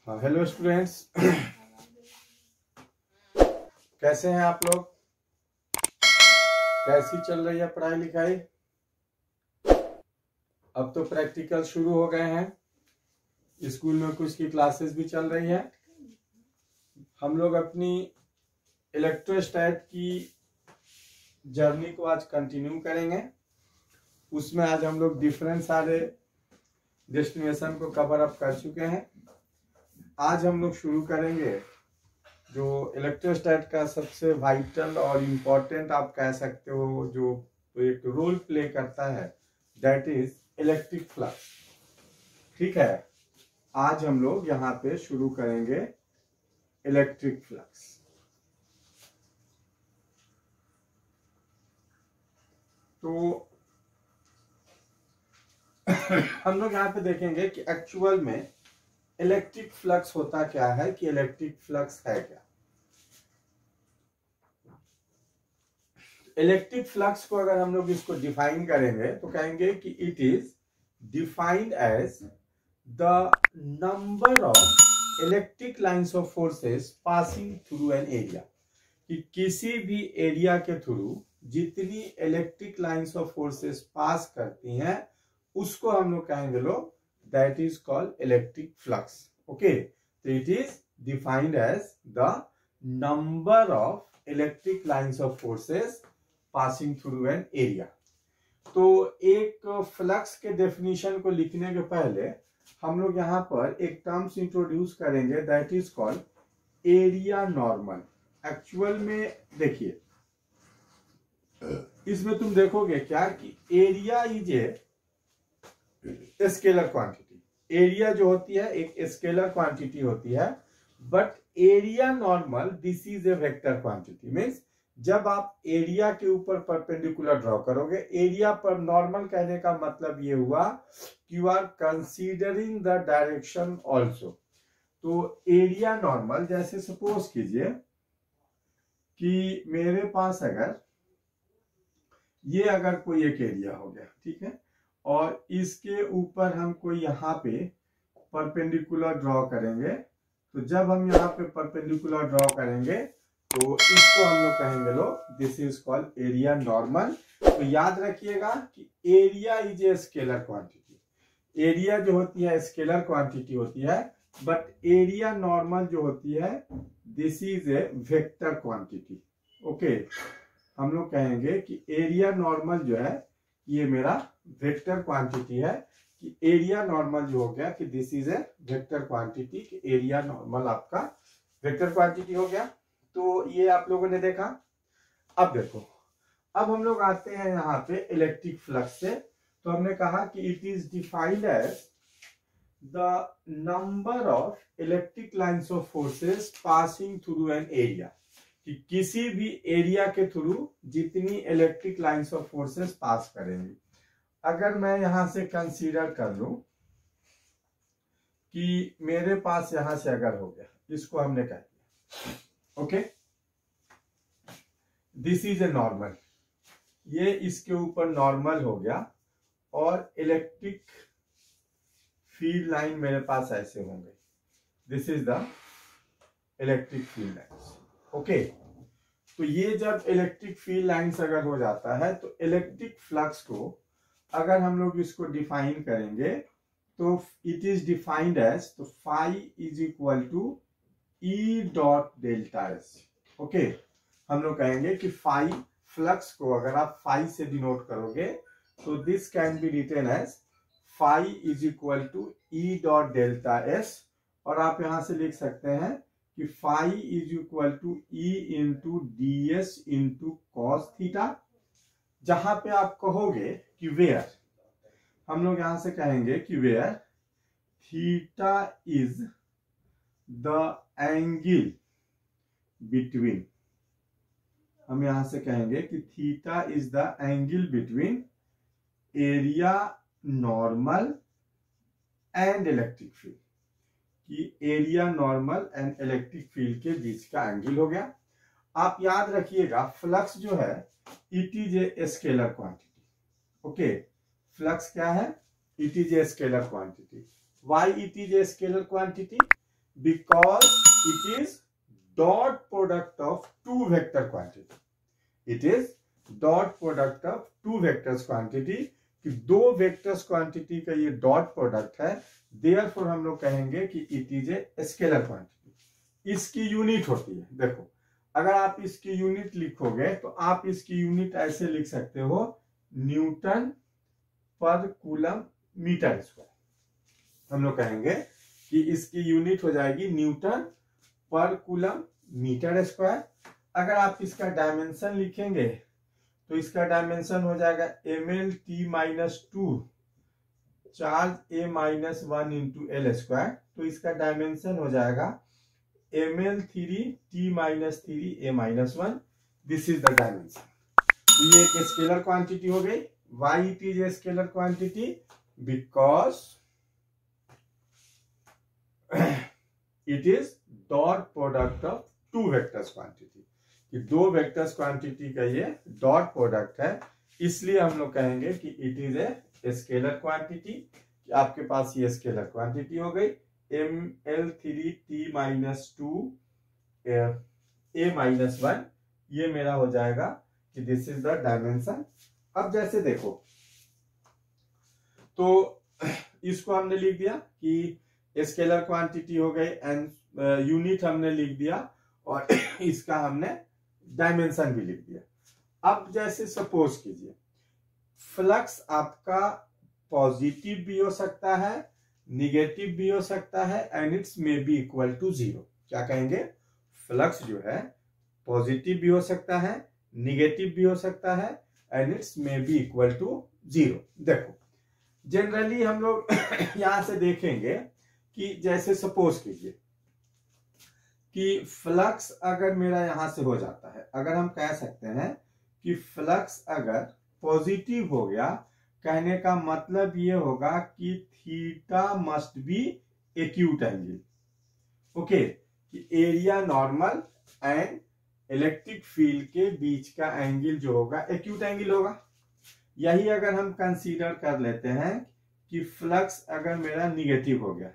हाँ, hello students. कैसे हैं आप लोग? कैसी चल रही है पढ़ाई लिखाई? अब तो प्रैक्टिकल शुरू हो गए हैं, स्कूल में कुछ की क्लासेस भी चल रही है। हम लोग अपनी इलेक्ट्रोस्टैट की जर्नी को आज कंटिन्यू करेंगे। उसमें आज हम लोग डिफरेंट सारे डेस्टिनेशन को कवर अप कर चुके हैं। आज हम लोग शुरू करेंगे जो इलेक्ट्रोस्टैट का सबसे वाइटल और इम्पोर्टेंट आप कह सकते हो, जो एक रोल प्ले करता है, दैट इज इलेक्ट्रिक फ्लक्स। ठीक है, आज हम लोग यहाँ पे शुरू करेंगे इलेक्ट्रिक फ्लक्स। तो हम लोग यहाँ पे देखेंगे कि एक्चुअल में इलेक्ट्रिक फ्लक्स होता क्या है, कि इलेक्ट्रिक फ्लक्स है क्या। इलेक्ट्रिक फ्लक्स को अगर हम लोग इसको डिफाइन करेंगे तो कहेंगे कि it is defined as the number of electric lines of forces passing through an area, कि किसी भी एरिया के थ्रू जितनी electric lines of forces pass करती हैं उसको हम लोग कहेंगे लोग that is called electric flux. Okay, तो it is defined as the number of electric lines of forces passing through an area. तो एक फ्लक्स के डेफिनेशन को लिखने के पहले हम लोग यहाँ पर एक टर्म्स इंट्रोड्यूस करेंगे, that is called area normal. Actual में देखिए, इसमें तुम देखोगे क्या कि area is a scalar quantity. Area जो होती है एक स्केलर क्वांटिटी होती है, but area normal this is a vector quantity. Means जब आप एरिया के ऊपर परपेंडिकुलर ड्रॉ करोगे, एरिया पर नॉर्मल कहने का मतलब ये हुआ कि you are considering the direction also. तो एरिया नॉर्मल, जैसे सपोज कीजिए कि मेरे पास अगर कोई एक एरिया हो गया, ठीक है, और इसके ऊपर हम कोई यहाँ पे परपेंडिकुलर ड्रॉ करेंगे, तो जब हम यहाँ पे परपेंडिकुलर ड्रॉ करेंगे तो इसको हम लोग कहेंगे this is called area normal. तो याद रखिएगा कि area is a scalar quantity. Area जो होती है स्केलर क्वांटिटी होती है, बट एरिया नॉर्मल जो होती है this is a vector quantity. Okay, हम लोग कहेंगे कि एरिया नॉर्मल जो है ये मेरा वेक्टर क्वांटिटी है, कि एरिया नॉर्मल जो हो गया कि this is a vector quantity, कि एरिया नॉर्मल आपका वेक्टर क्वांटिटी हो गया। तो ये आप लोगों ने देखा। अब देखो, अब हम लोग आते हैं यहाँ पे इलेक्ट्रिक फ्लक्स से। तो हमने कहा कि it is defined as the number of electric lines of forces passing through an area, कि किसी भी एरिया के थ्रू जितनी electric lines of forces pass करेंगी। अगर मैं यहां से कंसीडर कर लूं कि मेरे पास यहां से अगर हो गया, इसको हमने कह दिया okay, this is a normal, ये इसके ऊपर नॉर्मल हो गया, और इलेक्ट्रिक फील्ड लाइन मेरे पास ऐसे होंगे, this is the electric field lines. Okay, तो ये जब इलेक्ट्रिक फील्ड लाइन्स अगर हो जाता है तो इलेक्ट्रिक फ्लक्स को अगर हम लोग इसको डिफाइन करेंगे तो इट इज डिफाइंड एज, तो phi is equal to E dot delta S. Okay, हम लोग कहेंगे कि फाई फ्लक्स को अगर आप फाई से डिनोट करोगे तो this can be written as phi is equal to E dot delta S, और आप यहां से लिख सकते हैं कि phi is equal to E into D S into cos theta. जहां पे आप कहोगे कि वेयर, हम लोग यहां से कहेंगे कि where theta is the angle between, हम यहां से कहेंगे कि theta is the angle between area normal and electric field, कि area normal and electric field के बीच का एंगल हो गया। आप याद रखिएगा फ्लक्स जो है it is a scalar quantity. Okay, flux क्या है? It is a scalar quantity. Why it is a scalar quantity? because it is dot product of two vector quantity. It is dot product of two vectors quantity, कि दो vectors quantity का ये dot product है, therefore हम लोग कहेंगे कि it is a scalar quantity. इसकी यूनिट होती है, देखो अगर आप इसकी यूनिट लिखोगे तो आप इसकी यूनिट ऐसे लिख सकते हो, न्यूटन पर कूलम मीटर स्क्वायर। हम लोग कहेंगे कि इसकी यूनिट हो जाएगी न्यूटन पर कूलम मीटर स्क्वायर। अगर आप इसका डायमेंशन लिखेंगे तो इसका डायमेंशन हो जाएगा ml_t-2 charge a-1 into L square. तो इसका डायमेंशन हो जाएगा ml3t-3 a-1। This is the dimension. तो ये एक स्केलर क्वांटिटी हो गई। Why it is a scalar quantity? Because it is dot product of two vectors quantity, कि दो वेक्टर्स क्वांटिटी का ये डॉट प्रोडक्ट है, इसलिए हम लोग कहेंगे कि it is a scalar quantity. कि आपके पास ये स्केलर क्वांटिटी हो गई ml3t-2 a-1, ये मेरा हो जाएगा कि दिस इज द डायमेंशन। अब जैसे देखो तो इसको हमने लिख दिया कि स्केलर क्वांटिटी हो गई एंड यूनिट हमने लिख दिया और इसका हमने डायमेंशन भी लिख दिया। अब जैसे सपोज कीजिए फ्लक्स आपका पॉजिटिव भी हो सकता है, निगेटिव भी हो सकता है and it's may be equal to zero. क्या कहेंगे? फ्लक्स जो है पॉजिटिव भी हो सकता है, निगेटिव भी हो सकता है and it's may be equal to zero. देखो जनरली हम लोग यहां से देखेंगे कि जैसे सपोज कीजिए कि फ्लक्स अगर मेरा यहां से हो जाता है, अगर हम कह सकते हैं कि फ्लक्स अगर पॉजिटिव हो गया, कहने का मतलब ये होगा कि theta must be acute angle. Okay, कि area normal and electric field के बीच का एंगल जो होगा एक्यूट एंगल होगा। यही अगर हम कंसीडर कर लेते हैं कि फ्लक्स अगर मेरा निगेटिव हो गया,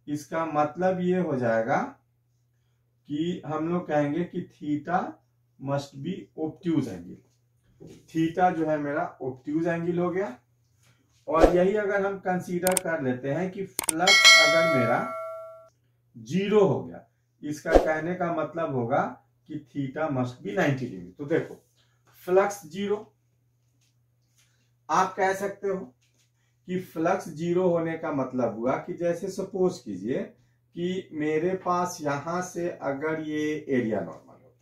इसका मतलब ये हो जाएगा कि हम लोग कहेंगे कि theta must B obtuse angle. Theta जो है मेरा ऑब्ट्यूज एंगल हो गया। और यही अगर हम कंसीडर कर लेते हैं कि फ्लक्स अगर मेरा जीरो हो गया, इसका कहने का मतलब होगा कि थीटा मस्ट बी 90 डिग्री। तो देखो फ्लक्स जीरो, आप कह सकते हो कि फ्लक्स जीरो होने का मतलब हुआ कि जैसे सपोज कीजिए कि मेरे पास यहां से अगर ये एरिया नॉर्मल हो गया,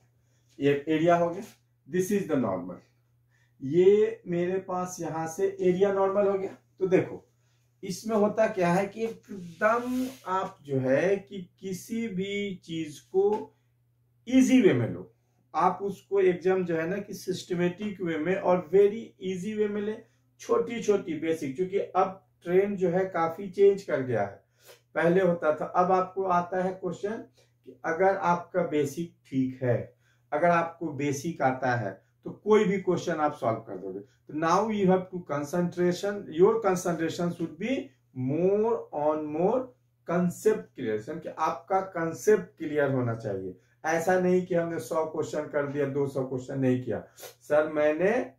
ये एरिया हो गया, दिस इज द नॉर्मल, ये मेरे पास यहां से एरिया नॉर्मल हो गया। तो देखो इसमें होता क्या है कि एकदम आप जो है कि किसी भी चीज को इजी वे में लो, आप उसको एकदम जो है ना कि सिस्टमेटिक वे में और वेरी इजी वे में ले, छोटी छोटी बेसिक, क्योंकि अब ट्रेंड जो है काफी चेंज कर गया है। पहले होता था, अब आपको आता है क्वेश्चन कि अगर आपका बेसिक ठीक है, अगर आपको बेसिक आता है तो कोई भी क्वेश्चन आप सॉल्व कर दोगे। तो now you have to concentration, your concentration should be more on more concept clearation, कि आपका कंसेप्ट क्लियर होना चाहिए। ऐसा नहीं कि हमने 100 क्वेश्चन कर दिया, 200 क्वेश्चन नहीं किया। सर मैंने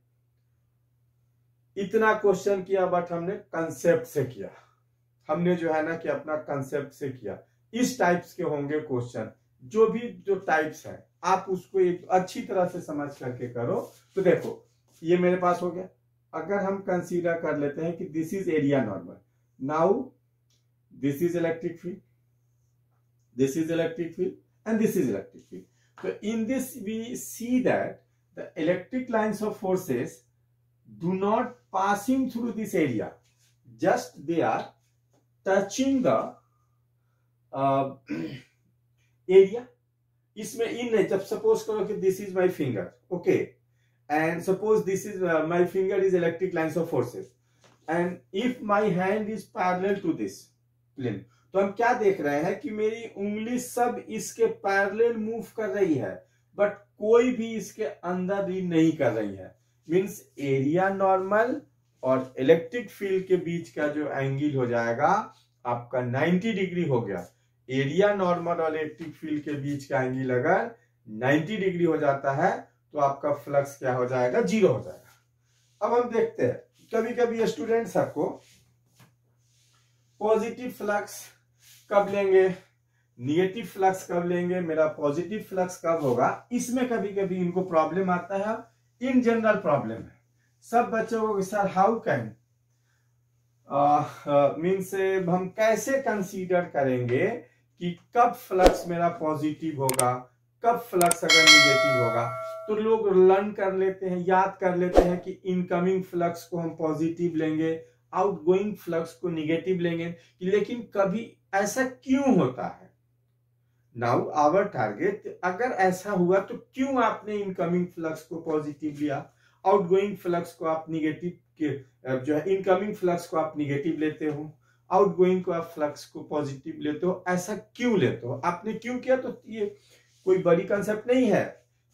इतना क्वेश्चन किया बट हमने कंसेप्ट से किया, हमने जो है ना कि अपना कंसेप्ट से किया। इस टाइप्स के होंगे क्वेश्चन, जो भी जो टाइप्स हैं आप उसको एक अच्छी तरह से समझ करके करो। तो देखो ये मेरे पास हो गया। अगर हम कंसीडर कर लेते हैं कि this is area normal, now this is electric field, this is electric field and this is electric field. So in this we see that the electric lines of forces do not passing through this area, just they are touching the area. इसमें इन है, जब suppose करो कि this is my finger, okay, and suppose this is my finger is electric lines of forces and if my hand is parallel to this plane, तो हम क्या देख रहे हैं कि मेरी उंगली सब इसके पैरेलल मूव कर रही है बट कोई भी इसके अंदर ही नहीं कर रही है। मींस एरिया नॉर्मल और इलेक्ट्रिक फील्ड के बीच का जो एंगल हो जाएगा आपका 90 डिग्री हो गया। एरिया नॉर्मल और इलेक्ट्रिक फील्ड के बीच का एंगल अगर 90 डिग्री हो जाता है तो आपका फ्लक्स क्या हो जाएगा, जीरो हो जाएगा। अब हम देखते हैं, कभी कभी स्टूडेंट सबको पॉजिटिव फ्लक्स कब लेंगे, निगेटिव फ्लक्स कब लेंगे, मेरा पॉजिटिव फ्लक्स कब होगा, इसमें कभी कभी इनको प्रॉब्लम आता है। इन जनरल प्रॉब्लम है सब बच्चों को, सर हाउ कैन मीन्स हम कैसे कंसीडर करेंगे कि कब फ्लक्स मेरा पॉजिटिव होगा, कब फ्लक्स अगर निगेटिव होगा। तो लोग लर्न कर लेते हैं, याद कर लेते हैं कि इनकमिंग फ्लक्स को हम पॉजिटिव लेंगे, आउटगोइंग फ्लक्स को निगेटिव लेंगे, लेकिन कभी ऐसा क्यों होता है। नाउ आवर टारगेट, अगर ऐसा हुआ तो क्यों आपने इनकमिंग फ्लक्स को पॉजिटिव लिया, आउटगोइंग फ्लक्स को आप निगेटिव के जो है, इनकमिंग फ्लक्स को आप निगेटिव लेते हो, आउटगोइंग को आप फ्लक्स को पॉजिटिव लेते हो, ऐसा क्यों लेते हो, आपने क्यों किया। तो ये कोई बड़ी कंसेप्ट नहीं है,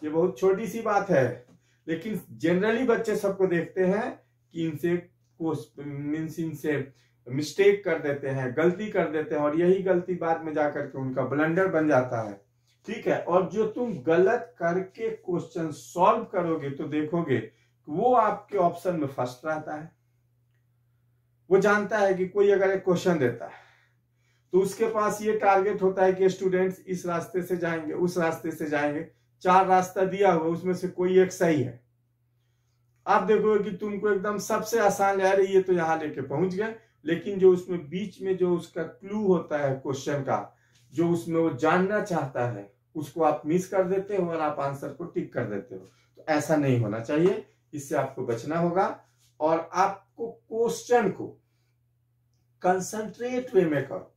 ये बहुत छोटी सी बात है, लेकिन जनरली बच्चे सबको देखते हैं कि इनसे मिस्टेक कर देते हैं, गलती कर देते हैं, और यही गलती बाद में जाकर के उनका ब्लंडर बन जाता है। ठीक है, और जो तुम गलत करके क्वेश्चन सॉल्व करोगे तो देखोगे वो आपके ऑप्शन में फर्स्ट रहता है। वो जानता है कि कोई अगर एक क्वेश्चन देता है तो उसके पास ये टारगेट होता है कि स्टूडेंट्स इस रास्ते से जाएंगे, उस रास्ते से जाएंगे, 4 रास्ता दिया हुआ, उसमें से कोई एक सही है। आप देखोगे कि तुमको एकदम सबसे आसान है, ये तो यहां लेके पहुंच गए, लेकिन जो उसमें बीच में जो उसका क्लू होता है क्वेश्चन का, जो उसमें वो जानना चाहता है, उसको आप मिस कर देते हो और आप आंसर को टिक कर देते हो। तो ऐसा नहीं होना चाहिए, इससे आपको बचना होगा। और आपको क्वेश्चन को कंसंट्रेट वे में करो,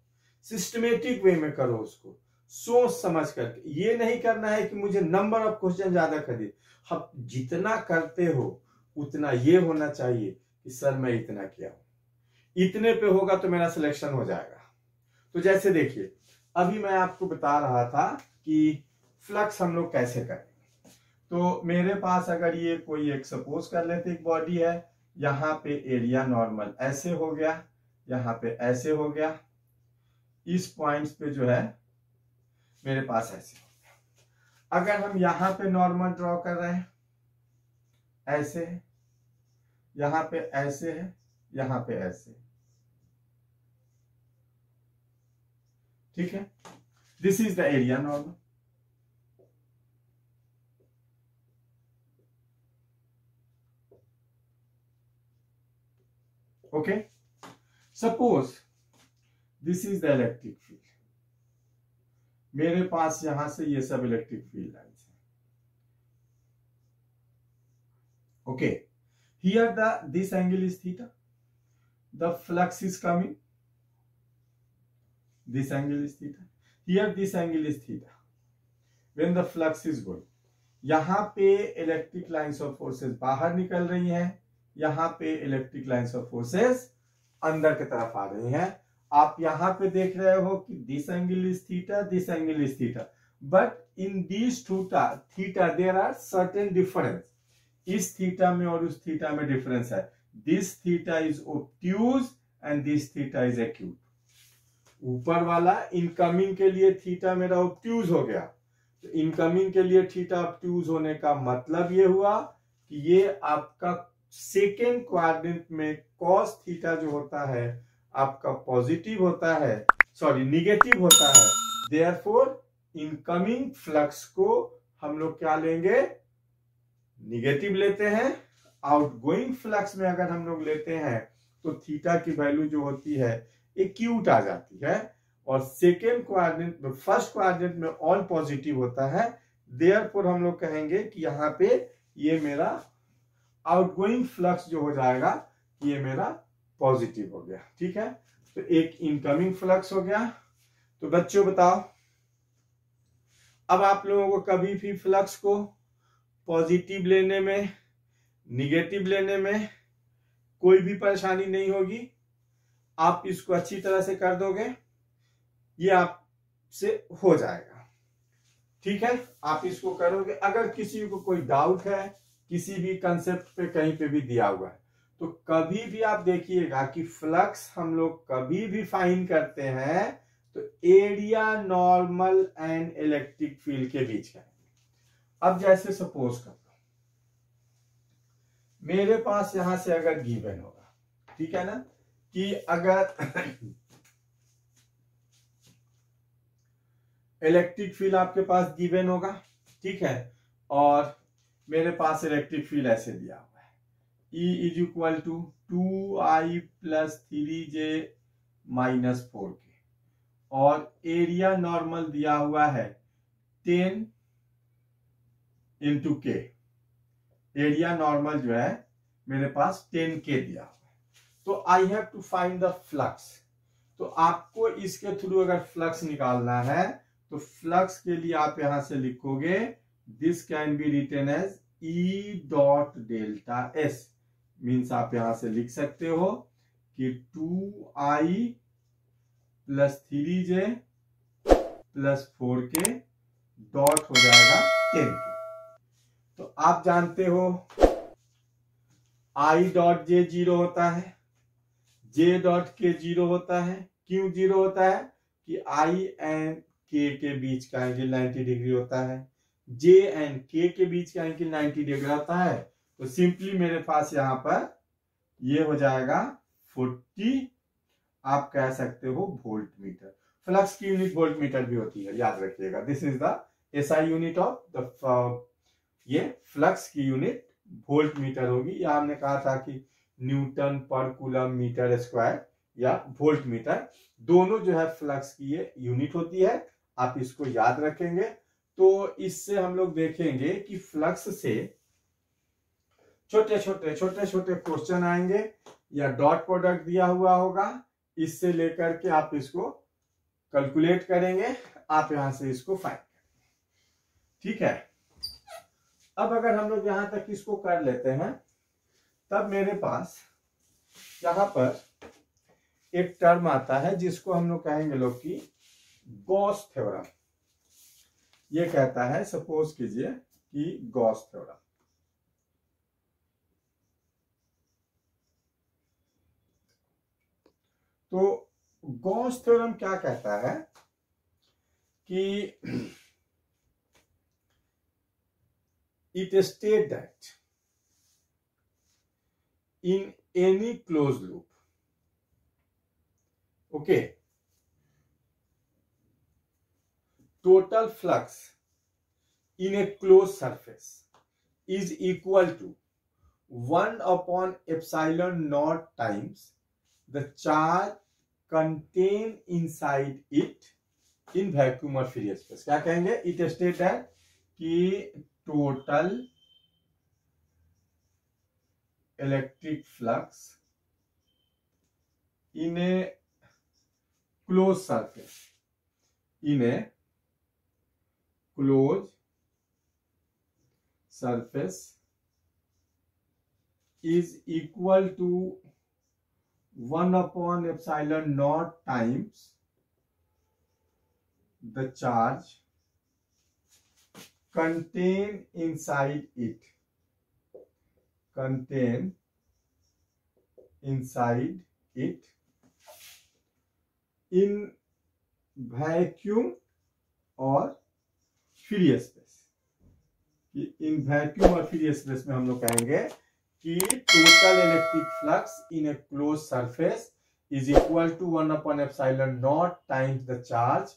सिस्टमेटिक वे में करो, उसको सोच समझ करके। ये नहीं करना है कि मुझे नंबर ऑफ क्वेश्चन ज्यादा कर दिए, आप जितना करते हो उतना ये होना चाहिए कि सर मैं इतना किया हूं, इतने पे होगा तो मेरा सिलेक्शन हो जाएगा। तो जैसे देखिए, अभी मैं आपको बता रहा था कि फ्लक्स हम लोग कैसे करें। तो मेरे पास अगर ये कोई एक सपोज कर लेते एक बॉडी है, यहाँ पे एरिया नॉर्मल ऐसे हो गया, यहाँ पे ऐसे हो गया, इस पॉइंट्स पे जो है मेरे पास ऐसे हो गया। अगर हम यहाँ पे नॉर्मल ड्रॉ कर रहे हैं, ऐसे है, यहाँ पे ऐसे है, यहाँ पे ऐसे, ठीक है, this is the area normal. Okay, suppose this is the electric field, मेरे पास यहां से ये सब इलेक्ट्रिक फील्ड लाइन्स है। Okay, here this angle is theta, the flux is coming, this angle is theta, here this angle is theta, when the flux is going, यहां पे electric lines of forces बाहर निकल रही हैं, यहां पे electric lines of forces अंदर की तरफ आ रही हैं। आप यहां पे देख रहे हो कि this angle is theta, this angle is theta, but in this theta there are certain difference. इस थीटा में और उस थीटा में डिफरेंस है। This theta is obtuse and this theta is acute. ऊपर वाला इनकमिंग के लिए थीटा मेरा ऑब्ट्यूज हो गया, तो इनकमिंग के लिए थीटा ऑब्ट्यूज होने का मतलब ये हुआ कि ये आपका सेकेंड क्वाड्रेंट में कॉस थीटा जो होता है आपका पॉजिटिव होता है, सॉरी निगेटिव होता है। देयरफॉर इनकमिंग फ्लक्स को हम लोग क्या लेंगे, निगेटिव लेते हैं। आउटगोइंग फ्लक्स में अगर हम लोग लेते हैं तो थीटा की वैल्यू जो होती है एक्यूट आ जाती है, और सेकेंड क्वाड्रेंट में, फर्स्ट क्वाड्रेंट में ऑल पॉजिटिव होता है। देयरफॉर हम लोग कहेंगे कि यहाँ पे ये मेरा आउटगोइंग फ्लक्स जो हो जाएगा ये मेरा पॉजिटिव हो गया। ठीक है, तो एक इनकमिंग फ्लक्स हो गया। तो बच्चों बताओ, अब आप लोगों को कभी भी फ्लक्स को पॉजिटिव लेने में, निगेटिव लेने में कोई भी परेशानी नहीं होगी। आप इसको अच्छी तरह से कर दोगे, ये आपसे हो जाएगा। ठीक है, आप इसको करोगे। अगर किसी को कोई डाउट है किसी भी कंसेप्ट पे, कहीं पे भी दिया हुआ है, तो कभी भी आप देखिएगा कि फ्लक्स हम लोग कभी भी फाइंड करते हैं तो area normal and electric field के बीच का। अब जैसे सपोज कर लो मेरे पास यहां से अगर गिवन होगा, ठीक है ना, कि अगर इलेक्ट्रिक फील्ड आपके पास गिवन होगा, ठीक है, और मेरे पास इलेक्ट्रिक फील्ड ऐसे दिया हुआ है, E is equal to 2I plus 3J minus 4K, और एरिया नॉर्मल दिया हुआ है 10 इंटू के। एरिया नॉर्मल जो है मेरे पास 10K दिया हुआ है। तो I have to find the flux. तो आपको इसके थ्रू अगर फ्लक्स निकालना है तो फ्लक्स के लिए आप यहां से लिखोगे, this can be written as E dot delta S। Means आप यहां से लिख सकते हो कि 2I plus 3J plus 4K dot हो जाएगा 10K। तो आप जानते हो I डॉट J 0 होता है, J डॉट K 0 होता है। क्यों 0 होता है? कि I एंड K के बीच का एंगल 90 डिग्री होता है, J एंड K के बीच का एंगल 90 डिग्री होता है। तो सिंपली मेरे पास यहां पर ये हो जाएगा 40, आप कह सकते हो वोल्ट मीटर। फ्लक्स की यूनिट वोल्ट मीटर भी होती है, याद रखिएगा। This is the SI unit of the, ये फ्लक्स की यूनिट वोल्ट मीटर होगी, या हमने कहा था कि न्यूटन पर कूलम मीटर स्क्वायर या वोल्ट मीटर, दोनों जो है फ्लक्स की ये यूनिट होती है। आप इसको याद रखेंगे तो इससे हम लोग देखेंगे कि फ्लक्स से छोटे छोटे क्वेश्चन आएंगे, या डॉट प्रोडक्ट दिया हुआ होगा, इससे लेकर के आप इसको कैलकुलेट करेंगे, आप यहां से इसको फाइंड करेंगे, ठीक है। अब अगर हम लोग यहां तक इसको कर लेते हैं, तब मेरे पास यहां पर एक टर्म आता है जिसको हम लोग कहेंगे लोग कि गॉस थ्योरम। ये कहता है, सपोज कीजिए कि गॉस थ्योरम, तो गॉस थ्योरम क्या कहता है कि it states that in any closed loop, okay, total flux in a closed surface is equal to 1 upon epsilon naught times the charge contained inside it in vacuum or free space। क्या कहेंगे? It states that कि total electric flux in a closed surface, in a closed surface is equal to 1 upon epsilon naught times the charge contained inside it, contained inside it in vacuum और free space. In vacuum और free space में हम लोग कहेंगे कि total electric flux in a close surface is equal to 1 upon epsilon naught times the charge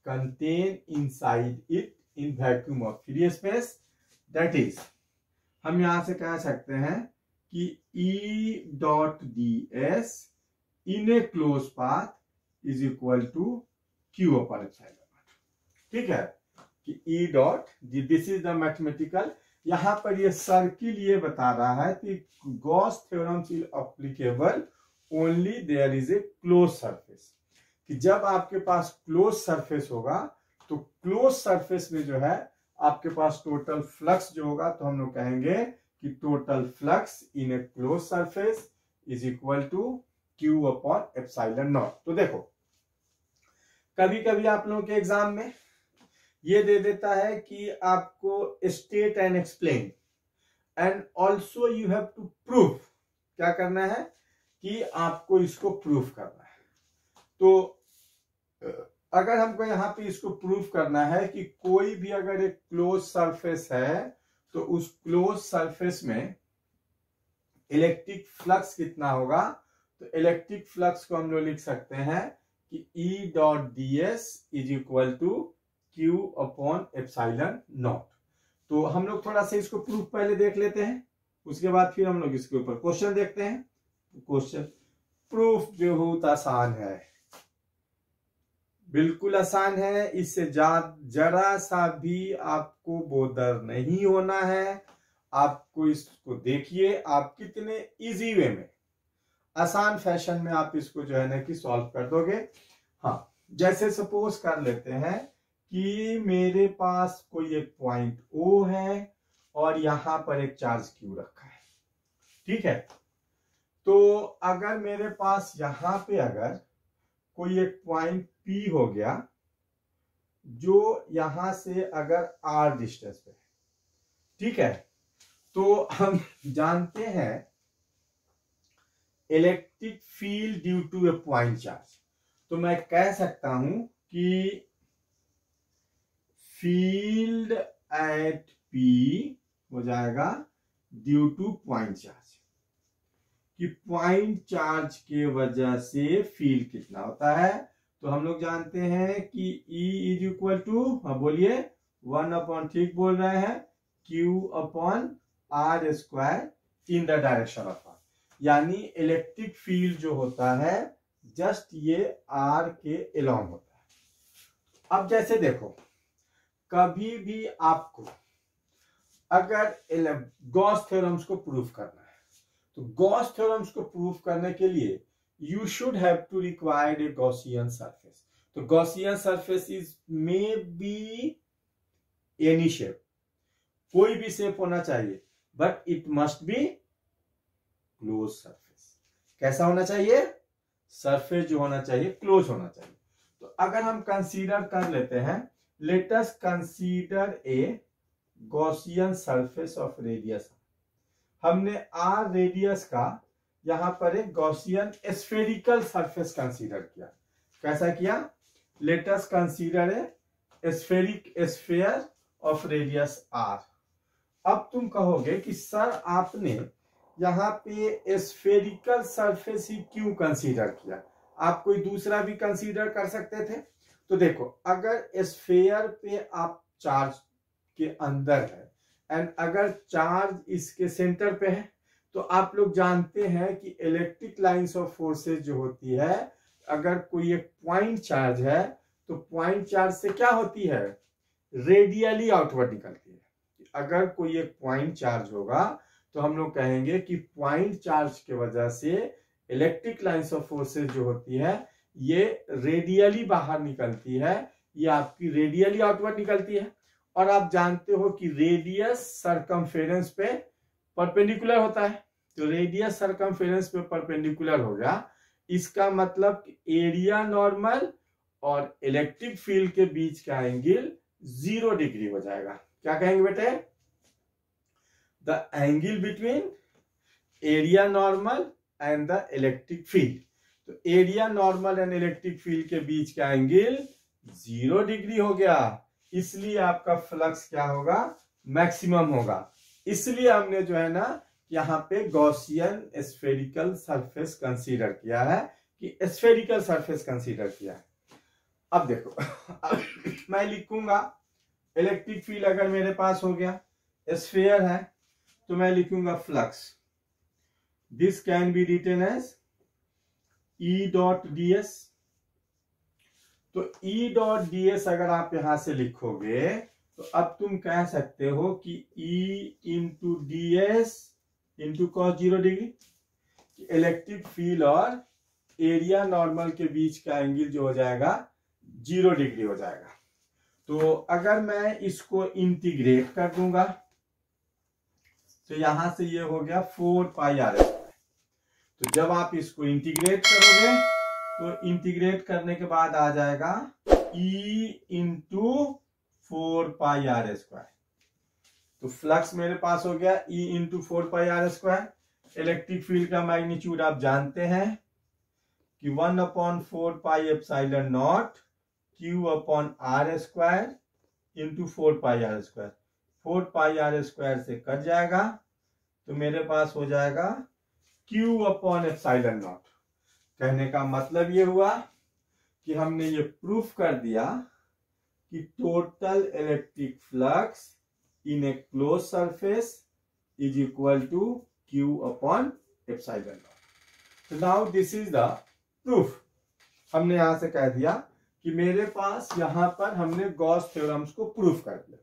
contain inside it in vacuum of free space. That is, हम यहां से कह सकते हैं कि E dot ds in a closed path is equal to Q upon epsilon naught. ठीक है, कि E dot D, this is the mathematical. यहां पर ये सर्किल ये बता रहा है कि Gauss theorem is applicable only there is a close surface, कि जब आपके पास क्लोज सरफेस होगा तो क्लोज सरफेस में जो है आपके पास टोटल फ्लक्स जो होगा, तो हम लोग कहेंगे कि total flux in a close surface is equal to Q upon epsilon naught. तो देखो, कभी कभी आप लोगों के एग्जाम में ये दे देता है कि आपको state and explain and also you have to prove. क्या करना है कि आपको इसको प्रूव करना है। तो अगर हमको यहाँ पे इसको प्रूव करना है कि कोई भी अगर एक क्लोज सरफेस है तो उस क्लोज सरफेस में इलेक्ट्रिक फ्लक्स कितना होगा, तो इलेक्ट्रिक फ्लक्स को हम लोग लिख सकते हैं कि E dot D S is equal to Q upon epsilon naught. तो हम लोग थोड़ा सा इसको प्रूफ पहले देख लेते हैं, उसके बाद फिर हम लोग इसके ऊपर क्वेश्चन देखते हैं। क्वेश्चन प्रूफ जो बहुत आसान है, बिल्कुल आसान है, इससे जरा सा भी आपको बोदर नहीं होना है। आपको इसको देखिए, आप कितने इजी वे में, आसान फैशन में आप इसको जो है ना कि सॉल्व कर दोगे। हाँ, जैसे सपोज कर लेते हैं कि मेरे पास कोई एक पॉइंट O है और यहां पर एक चार्ज Q रखा है, ठीक है। तो अगर मेरे पास यहां पे अगर कोई एक पॉइंट P हो गया जो यहां से अगर R डिस्टेंस पे है, ठीक है, तो हम जानते हैं electric field due to a point charge. तो मैं कह सकता हूं कि फील्ड एट P हो जाएगा ड्यू टू पॉइंट चार्ज, कि पॉइंट चार्ज के वजह से फील्ड कितना होता है। तो हम लोग जानते हैं कि E इज इक्वल टू, हाँ बोलिए, 1 अपॉन, ठीक बोल रहे हैं, Q upon R square in the direction of R। यानी इलेक्ट्रिक फील्ड जो होता है जस्ट ये R के अलोंग होता है। अब जैसे देखो, कभी भी आपको अगर गॉस थ्योरम्स को प्रूफ करना है, तो गॉस थ्योरम्स को प्रूफ करने के लिए you should have to require a Gaussian surface। तो Gaussian surface is may be any shape, कोई भी शेप होना चाहिए, but it must be closed surface। कैसा होना चाहिए, सरफेस जो होना चाहिए क्लोज होना चाहिए। तो अगर हम कंसीडर कर लेते हैं, let us consider a Gaussian surface of radius। हमने R रेडियस का यहां पर एक गॉसियन स्फेरिकल सरफेस कंसीडर किया। कैसा किया, let us consider a sphere of radius R। अब तुम कहोगे कि सर आपने यहां पे स्फेरिकल सरफेस ही क्यों कंसीडर किया, आप कोई दूसरा भी कंसीडर कर सकते थे। तो देखो, अगर स्फेयर पे आप चार्ज के अंदर है एंड अगर चार्ज इसके सेंटर पे है, तो आप लोग जानते हैं कि इलेक्ट्रिक लाइंस ऑफ फोर्सेस जो होती है, अगर कोई एक पॉइंट चार्ज है तो पॉइंट चार्ज से क्या होती है, रेडियली आउटवर्ड निकलती है। अगर कोई एक पॉइंट चार्ज होगा तो हम लोग कहेंगे कि पॉइंट चार्ज के वजह से इलेक्ट्रिक लाइंस ऑफ फोर्सेस जो होती है ये रेडियली बाहर निकलती है, ये आपकी रेडियली आउटवर्ड निकलती है। और आप जानते हो कि रेडियस सरकमफेरेंस पे परपेंडिकुलर होता है, तो रेडियस सरकमफेरेंस पे परपेंडिकुलर हो गया, इसका मतलब एरिया नॉर्मल और इलेक्ट्रिक फील्ड के बीच का एंगल 0 डिग्री हो जाएगा। क्या कहेंगे बेटे, the angle between area normal and the electric field. तो area normal and electric field के बीच का एंगल 0 डिग्री हो गया, इसलिए आपका फ्लक्स क्या होगा, मैक्सिमम होगा। इसलिए हमने जो है ना यहाँ पे गॉसियन स्फेरिकल सरफेस कंसीडर किया है, कि स्फेरिकल सरफेस कंसीडर किया है। अब देखो अब मैं लिखूंगा इलेक्ट्रिक फील्ड अगर मेरे पास हो गया, स्फेयर है, तो मैं लिखूंगा flux, this can be written as E dot D S. तो E डॉट डी एस अगर आप यहां से लिखोगे तो अब तुम कह सकते हो कि E into D S into cos 0 degree, electric field और एरिया नॉर्मल के बीच का एंगल जो हो जाएगा 0 डिग्री हो जाएगा। तो अगर मैं इसको इंटीग्रेट कर दूंगा तो यहां से ये हो गया 4 पाई आर स्क्वायर। तो जब आप इसको इंटीग्रेट करोगे तो इंटीग्रेट करने के बाद आ जाएगा E into 4 pi R square. तो फ्लक्स मेरे पास हो गया E into 4 pi R square. Electric field का मैग्नीट्यूड आप जानते हैं कि 1/4 pi epsilon naught Q upon R square into 4πr²। 4πr² से कट जाएगा तो मेरे पास हो जाएगा Q अपॉन एप्सिलॉन नॉट। कहने का मतलब ये हुआ कि हमने ये प्रूफ कर दिया कि total electric flux in a close surface is equal to Q upon epsilon naught. तो now this is the proof. हमने यहां से कह दिया कि मेरे पास यहां पर हमने गॉस थ्योरम्स को प्रूफ कर दिया।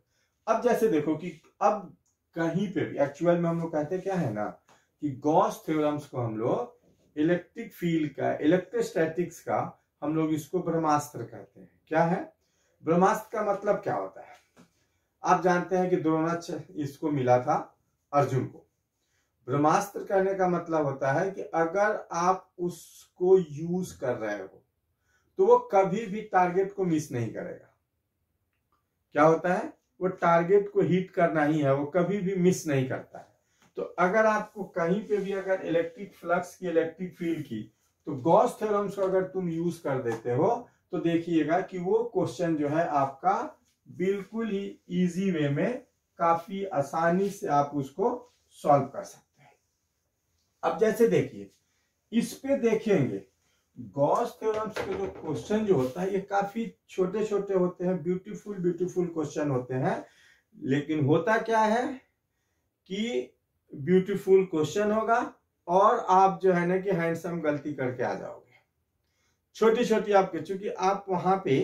अब जैसे देखो कि अब कहीं पे भी एक्चुअल में हम लोग कहते क्या है ना कि गॉस थ्योरम्स को हम लोग इलेक्ट्रिक फील्ड का, इलेक्ट्रोस्टैटिक्स का, हम लोग इसको ब्रह्मास्त्र कहते हैं। क्या है ब्रह्मास्त्र का मतलब? क्या होता है आप जानते हैं कि द्रोणाचार्य इसको मिला था अर्जुन को। ब्रह्मास्त्र कहने का मतलब होता है कि अगर आप उसको यूज कर रहे हो तो वो कभी भी टारगेट को मिस नहीं करेगा। क्या होता है? वो टारगेट को हिट करना ही है, वो कभी भी मिस नहीं करता है। तो अगर आपको कहीं पे भी अगर इलेक्ट्रिक फ्लक्स की, इलेक्ट्रिक फील्ड की, तो गॉस थ्योरम्स को अगर तुम यूज कर देते हो तो देखिएगा कि वो क्वेश्चन जो है आपका बिल्कुल ही इजी वे में, काफी आसानी से आप उसको सॉल्व कर सकते हैं। अब जैसे देखिए, इस पे देखेंगे गॉस थ्योरम्स के जो क्वेश्चन जो होता है ये काफी छोटे छोटे होते हैं, ब्यूटीफुल क्वेश्चन होते हैं। लेकिन होता क्या है कि ब्यूटीफुल क्वेश्चन होगा और आप जो है ना कि हैंडसम गलती करके आ जाओगे। छोटी छोटी आपके, चूंकि आप वहां पे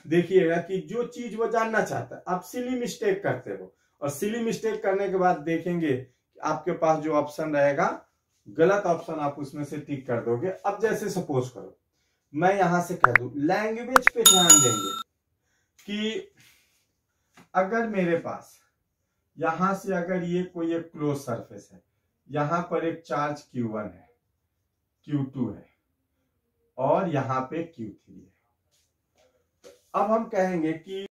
देखिएगा कि जो चीज वो जानना चाहता है आप सिली मिस्टेक करते हो, और सिली मिस्टेक करने के बाद देखेंगे कि आपके पास जो ऑप्शन रहेगा गलत ऑप्शन आप उसमें से टिक कर दोगे। अब जैसे सपोज करो मैं यहां से कह दूं, लैंग्वेज पे ध्यान देंगे कि अगर मेरे पास यहां से अगर ये कोई एक क्लोज सरफेस है, यहां पर एक चार्ज Q1 है, Q2 है और यहां पे Q3 है। अब हम कहेंगे कि